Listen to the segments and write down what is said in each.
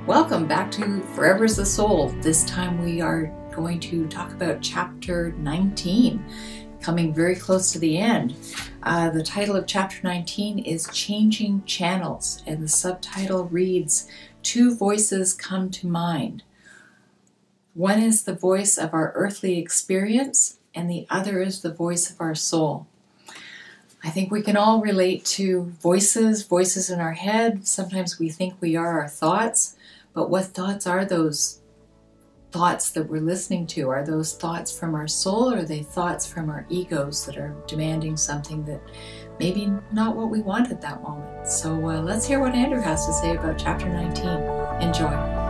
Welcome back to Forever is the Soul. This time we are going to talk about chapter 19, coming very close to the end. The title of chapter 19 is Changing Channels, and the subtitle reads, Two Voices Come to Mind. One is the voice of our earthly experience, and the other is the voice of our soul. I think we can all relate to voices in our head. Sometimes we think we are our thoughts, but what thoughts are those thoughts that we're listening to? Are those thoughts from our soul, or are they thoughts from our egos that are demanding something that maybe not what we want at that moment? So let's hear what Andrew has to say about chapter 19. Enjoy.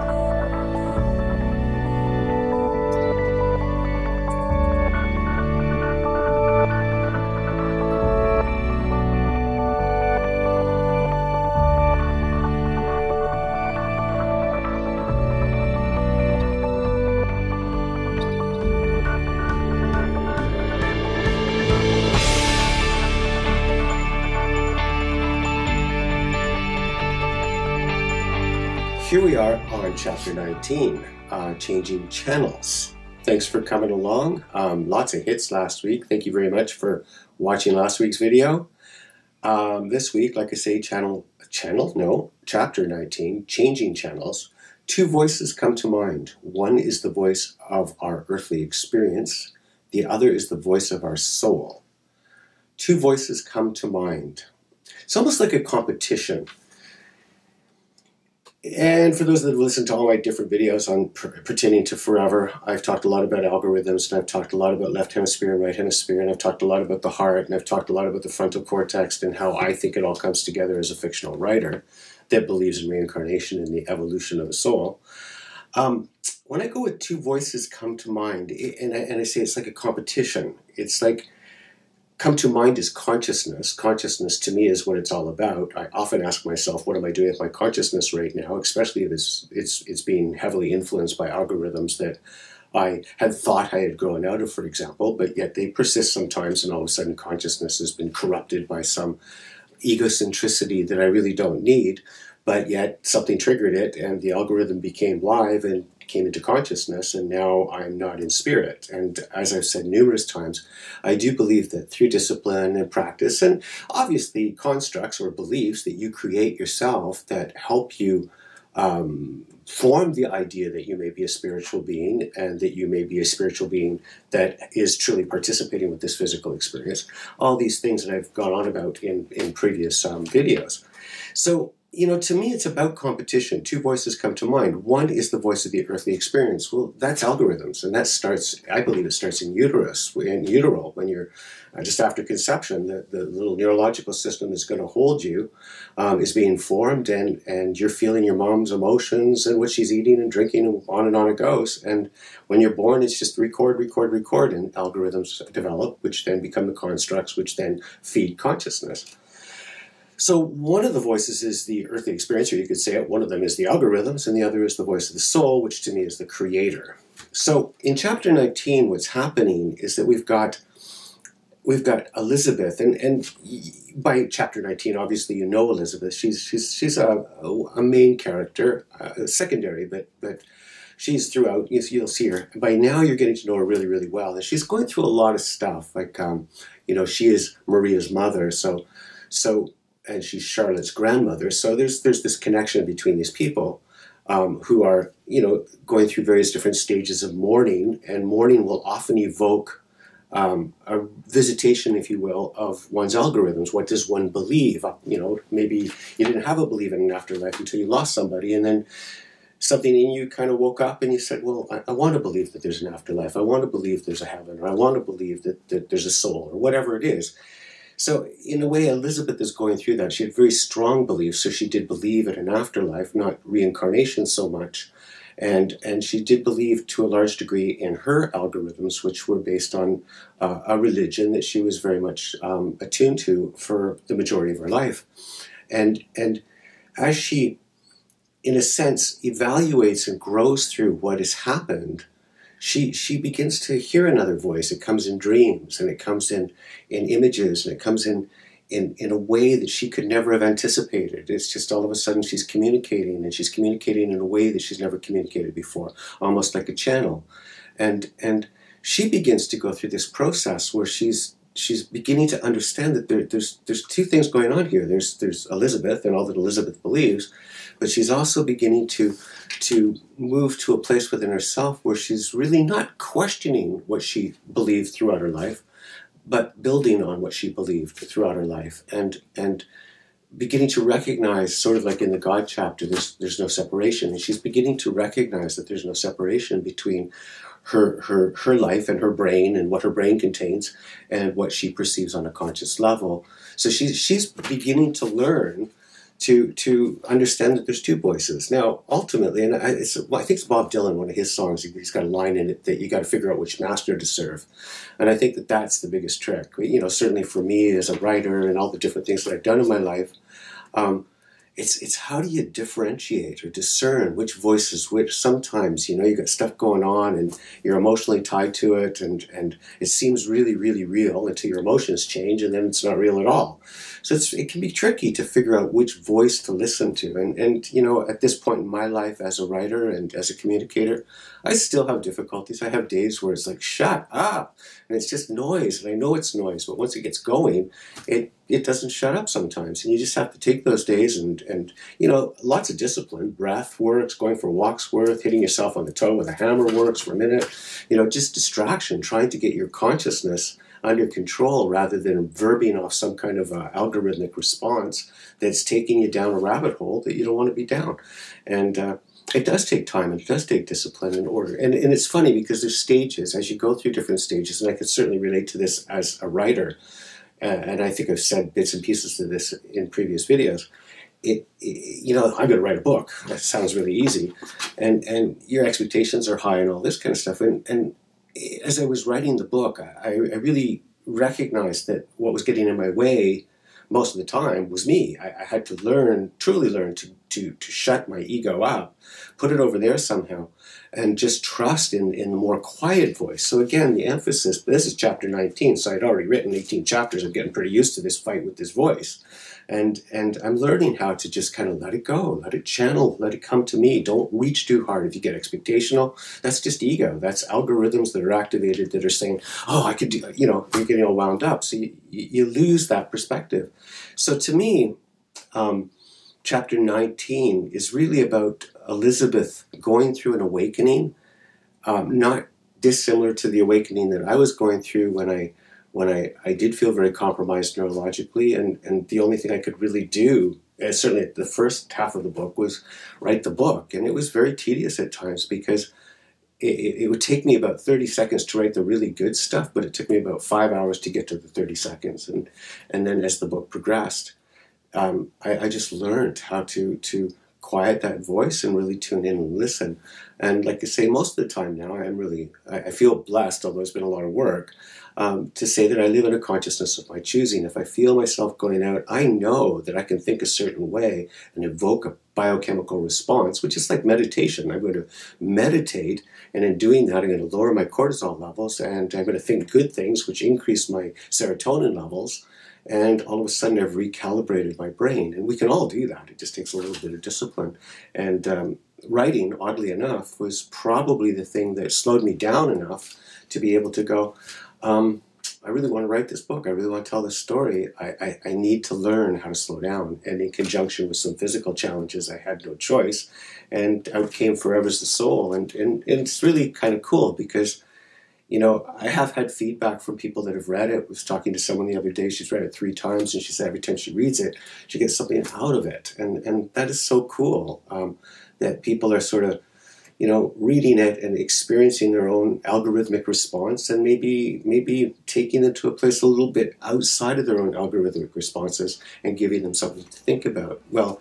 Here we are on chapter 19, Changing Channels. Thanks for coming along. Lots of hits last week. Thank you very much for watching last week's video. This week, like I say, chapter 19, Changing Channels. Two voices come to mind. One is the voice of our earthly experience. The other is the voice of our soul. Two voices come to mind. It's almost like a competition. And for those that have listened to all my different videos on pertaining to forever, I've talked a lot about algorithms, and I've talked a lot about left hemisphere and right hemisphere, and I've talked a lot about the heart, and I've talked a lot about the frontal cortex and how I think it all comes together as a fictional writer that believes in reincarnation and the evolution of the soul. When I go with two voices come to mind, and I say it's like a competition, it's like come to mind is consciousness. Consciousness to me is what it's all about. I often ask myself, what am I doing with my consciousness right now, especially if it's being heavily influenced by algorithms that I had thought I had grown out of, for example, but yet they persist sometimes, and all of a sudden consciousness has been corrupted by some egocentricity that I really don't need, but yet something triggered it and the algorithm became live and came into consciousness, and now I'm not in spirit. And as I've said numerous times, I do believe that through discipline and practice, and obviously constructs or beliefs that you create yourself that help you form the idea that you may be a spiritual being, and that you may be a spiritual being that is truly participating with this physical experience. All these things that I've gone on about in previous videos. So, you know, to me, it's about competition. Two voices come to mind. One is the voice of the earthly experience. Well, that's algorithms, and that starts, I believe it starts in utero, when you're just after conception. The little neurological system that's going to hold you is being formed, and you're feeling your mom's emotions and what she's eating and drinking, and on it goes. And when you're born, it's just record, and algorithms develop, which then become the constructs, which then feed consciousness. So one of the voices is the earthly experience, or you could say it, one of them is the algorithms, and the other is the voice of the soul, which to me is the creator. So in chapter 19, what's happening is that we've got Elizabeth, and by chapter 19, obviously you know Elizabeth. She's a main character, secondary, but she's throughout. You'll see her. By now, you're getting to know her really, really well, and she's going through a lot of stuff. Like, you know, she is Maria's mother, and she's Charlotte's grandmother. So there's this connection between these people who are, you know, going through various different stages of mourning, and mourning will often evoke a visitation, if you will, of one's algorithms. What does one believe? You know, maybe you didn't have a belief in an afterlife until you lost somebody, and then something in you kind of woke up and you said, well, I want to believe that there's an afterlife. I want to believe there's a heaven, or I want to believe that there's a soul, or whatever it is. So in a way, Elizabeth is going through that. She had very strong beliefs, so she did believe in an afterlife, not reincarnation so much. And she did believe to a large degree in her algorithms, which were based on a religion that she was very much attuned to for the majority of her life. And as she, in a sense, evaluates and grows through what has happened, she begins to hear another voice. It comes in dreams, and it comes in images, and it comes in in a way that she could never have anticipated. It's just all of a sudden she's communicating, and she's communicating in a way that she's never communicated before, almost like a channel. And she begins to go through this process where she's beginning to understand that there's two things going on here. There's Elizabeth and all that Elizabeth believes, but she's also beginning to move to a place within herself where she's really not questioning what she believed throughout her life, but building on what she believed throughout her life, and beginning to recognize, sort of like in the God chapter, there's no separation, and she's beginning to recognize that there's no separation between her life and her brain and what her brain contains and what she perceives on a conscious level. So she's beginning to learn to understand that there's two voices. Now, ultimately, and I think it's Bob Dylan, one of his songs, he's got a line in it that you got to figure out which master to serve. And I think that that's the biggest trick. You know, certainly for me as a writer and all the different things that I've done in my life, it's how do you differentiate or discern which voice is which. Sometimes, you know, you got stuff going on and you're emotionally tied to it, and it seems really, really real until your emotions change, and then it's not real at all. So it can be tricky to figure out which voice to listen to. And you know, at this point in my life as a writer and as a communicator, I still have difficulties. I have days where it's like, shut up, and it's just noise, and I know it's noise, but once it gets going, it doesn't shut up sometimes, and you just have to take those days and you know, lots of discipline. Breath works, going for walks works, hitting yourself on the toe with a hammer works for a minute. You know, just distraction, trying to get your consciousness under control rather than verbing off some kind of algorithmic response that's taking you down a rabbit hole that you don't want to be down. And it does take time, and it does take discipline and order. And it's funny because there's stages as you go through different stages, and I can certainly relate to this as a writer. And I think I've said bits and pieces to this in previous videos. You know, I'm going to write a book. That sounds really easy. And your expectations are high and all this kind of stuff. And as I was writing the book, I really recognized that what was getting in my way most of the time was me. I had to truly learn to shut my ego up, put it over there somehow, and just trust in the more quiet voice. So again, the emphasis, this is chapter 19, so I'd already written 18 chapters. I'm getting pretty used to this fight with this voice. And I'm learning how to just kind of let it go, let it channel, let it come to me. Don't reach too hard. If you get expectational, that's just ego. That's algorithms that are activated that are saying, oh, I could do, you know, you're getting all wound up. So you lose that perspective. So to me, chapter 19 is really about Elizabeth going through an awakening, not dissimilar to the awakening that I was going through when I did feel very compromised neurologically, and the only thing I could really do, certainly the first half of the book, was write the book. And it was very tedious at times because it would take me about 30 seconds to write the really good stuff, but it took me about 5 hours to get to the 30 seconds. And then as the book progressed, I just learned how to quiet that voice and really tune in and listen. And like I say, most of the time now, I feel blessed, although it's been a lot of work, to say that I live in a consciousness of my choosing. If I feel myself going out, I know that I can think a certain way and evoke a biochemical response, which is like meditation. I'm going to meditate, and in doing that, I'm going to lower my cortisol levels, and I'm going to think good things, which increase my serotonin levels. And all of a sudden, I've recalibrated my brain. And we can all do that. It just takes a little bit of discipline. And writing, oddly enough, was probably the thing that slowed me down enough to be able to go, I really want to write this book. I really want to tell this story. I need to learn how to slow down. And in conjunction with some physical challenges, I had no choice. And out came Forever's the Soul. And it's really kind of cool because, you know, I have had feedback from people that have read it. I was talking to someone the other day, she's read it 3 times, and she said every time she reads it, she gets something out of it. And that is so cool, that people are sort of, you know, reading it and experiencing their own algorithmic response, and maybe taking it to a place a little bit outside of their own algorithmic responses and giving them something to think about. Well,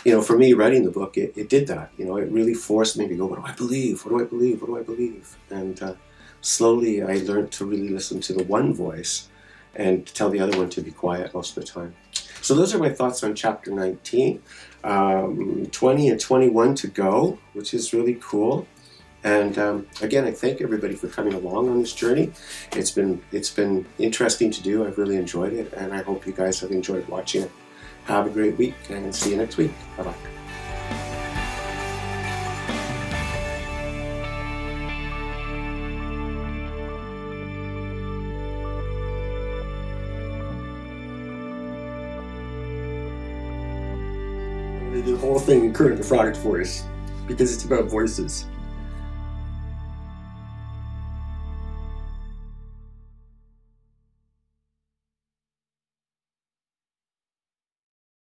you know, for me, writing the book, it did that. You know, it really forced me to go, what do I believe? What do I believe? What do I believe? And slowly I learned to really listen to the one voice and tell the other one to be quiet most of the time. So those are my thoughts on chapter 19. 20 and 21 to go, which is really cool. And again, I thank everybody for coming along on this journey. It's been interesting to do. I've really enjoyed it, and I hope you guys have enjoyed watching it. Have a great week, and see you next week. Bye-bye. I'm going to do the whole thing in Kermit the Frog's voice, because it's about voices.